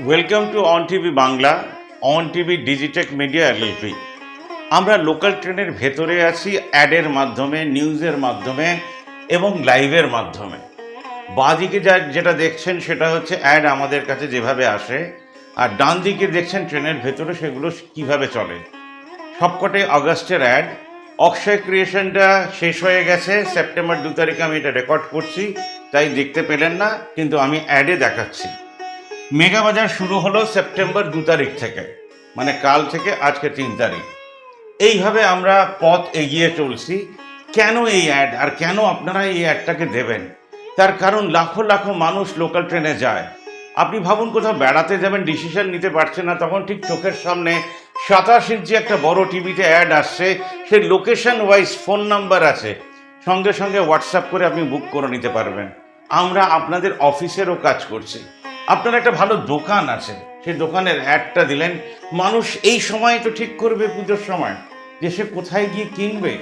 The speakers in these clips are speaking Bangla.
Welcome to on TV Bangla, on TV Digitech media LLP. আমরা লোকাল ট্রেনের ভেতরে আছি অ্যাডের মাধ্যমে, নিউজের মাধ্যমে এবং লাইভের মাধ্যমে। বাঁদিকে যেটা দেখছেন সেটা হচ্ছে অ্যাড আমাদের কাছে যেভাবে আসে, আর ডান দিকে দেখছেন ট্রেনের ভেতরে সেগুলো কিভাবে চলে। সবকটাই আগস্টের অ্যাড। অক্ষয় ক্রিয়েশনটা শেষ হয়ে গেছে, সেপ্টেম্বর 2 তারিখে আমি এটা রেকর্ড করছি, তাই দেখতে পেলেন না, কিন্তু আমি অ্যাডে দেখাচ্ছি। মেগা বাজার শুরু হলো সেপ্টেম্বর 2 তারিখ থেকে, মানে কাল থেকে আজকে 3 তারিখ। এইভাবে আমরা পথ এগিয়ে চলছি। কেন এই অ্যাড, আর কেন আপনারা এই অ্যাডটাকে দেবেন? তার কারণ লাখো লাখো মানুষ লোকাল ট্রেনে যায়। আপনি ভাবুন, কোথাও বেড়াতে যাবেন, ডিসিশন নিতে পারছেন না, তখন ঠিক চোখের সামনে 27 ইঞ্চি একটা বড় টিভিতে অ্যাড আসছে, সেই লোকেশন ওয়াইজ ফোন নাম্বার আছে, সঙ্গে সঙ্গে হোয়াটসঅ্যাপ করে আপনি বুক করে নিতে পারবেন। আমরা আপনাদের অফিসেরও কাজ করছি। আপনার একটা ভালো দোকান আছে, সেই দোকানের অ্যাডটা দিলেন, মানুষ এই সময় তো ঠিক করবে, পুজোর সময়, যে সে কোথায় গিয়ে কিনবে,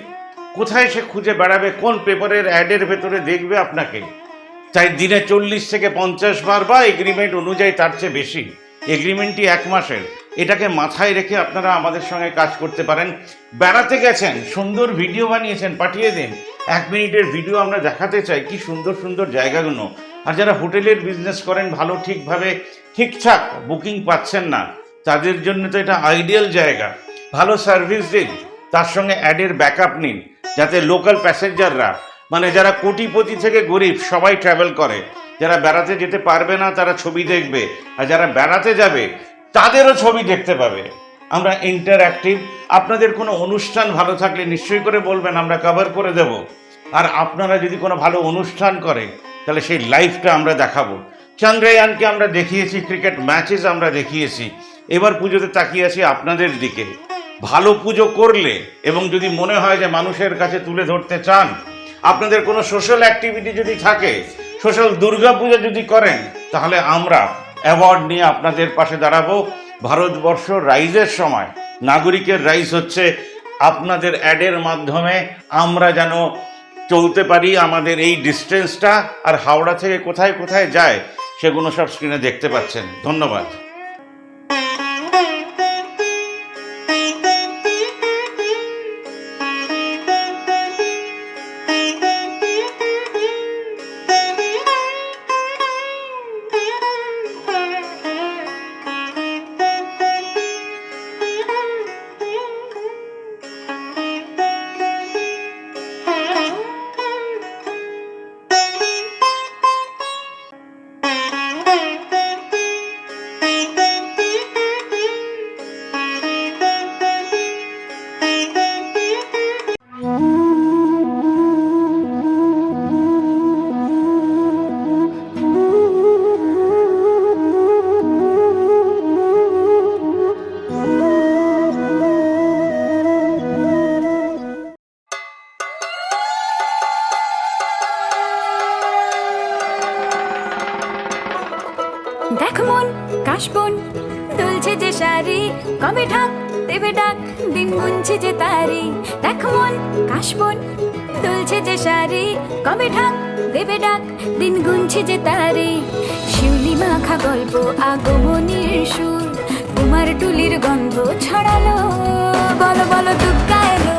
কোথায় সে খুঁজে বেড়াবে, কোন পেপারের অ্যাডের ভেতরে দেখবে আপনাকে। তাই দিনে 40 থেকে 50 বার বা এগ্রিমেন্ট অনুযায়ী তার চেয়ে বেশি, এগ্রিমেন্টটি 1 মাসের, এটাকে মাথায় রেখে আপনারা আমাদের সঙ্গে কাজ করতে পারেন। বেড়াতে গেছেন, সুন্দর ভিডিও বানিয়েছেন, পাঠিয়ে দিন। 1 মিনিটের ভিডিও আমরা দেখাতে চাই কি সুন্দর সুন্দর জায়গাগুলো। আর যারা হোটেলের বিজনেস করেন, ভালো ঠিকভাবে ঠিকঠাক বুকিং পাচ্ছেন না, তাদের জন্য তো এটা আইডিয়াল জায়গা। ভালো সার্ভিস দিন, তার সঙ্গে অ্যাডের ব্যাকআপ নিন, যাতে লোকাল প্যাসেঞ্জাররা, মানে যারা কোটিপতি থেকে গরিব সবাই ট্রাভেল করে, যারা বেড়াতে যেতে পারবে না তারা ছবি দেখবে, আর যারা বেড়াতে যাবে তাদেরও ছবি দেখতে পাবে। আমরা ইন্টারঅ্যাক্টিভ। আপনাদের কোনো অনুষ্ঠান ভালো থাকলে নিশ্চয়ই করে বলবেন, আমরা কভার করে দেব। আর আপনারা যদি কোনো ভালো অনুষ্ঠান করে, তাহলে সেই লাইভটা আমরা দেখাবো। চন্দ্রয়ানকে আমরা দেখিয়েছি, ক্রিকেট ম্যাচেস আমরা দেখিয়েছি। এবার পুজোতে তাকিয়ে আছি আপনাদের দিকে। ভালো পুজো করলে এবং যদি মনে হয় যে মানুষের কাছে তুলে ধরতে চান, আপনাদের কোনো সোশ্যাল অ্যাক্টিভিটি যদি থাকে, সোশ্যাল দুর্গা পুজো যদি করেন, তাহলে আমরা অ্যাওয়ার্ড নিয়ে আপনাদের পাশে দাঁড়াবো। ভারতবর্ষ রাইজের সময়, নাগরিকের রাইজ হচ্ছে আপনাদের অ্যাডের মাধ্যমে আমরা যেন চলতে পারি। আমাদের এই ডিস্টেন্সটা আর হাওড়া থেকে কোথায় কোথায় যায় সেগুলো সব স্ক্রিনে দেখতে পাচ্ছেন। ধন্যবাদ। দেখ মন কাশবন দুলছে যে শাড়ি, কবে ঢাক দেবে ডাক, দিন গুনছে যে তারি। দেখ মন কাশবন দুলছে যে শাড়ি, কবে ঢাক দেবে ডাক, দিন গুনছে যে তারি। শিউলি মাখা গল্প, আগমনীর সুর, কুমার টুলির গন্ধ ছড়ালো, বলো বলো দুর্গা এলো।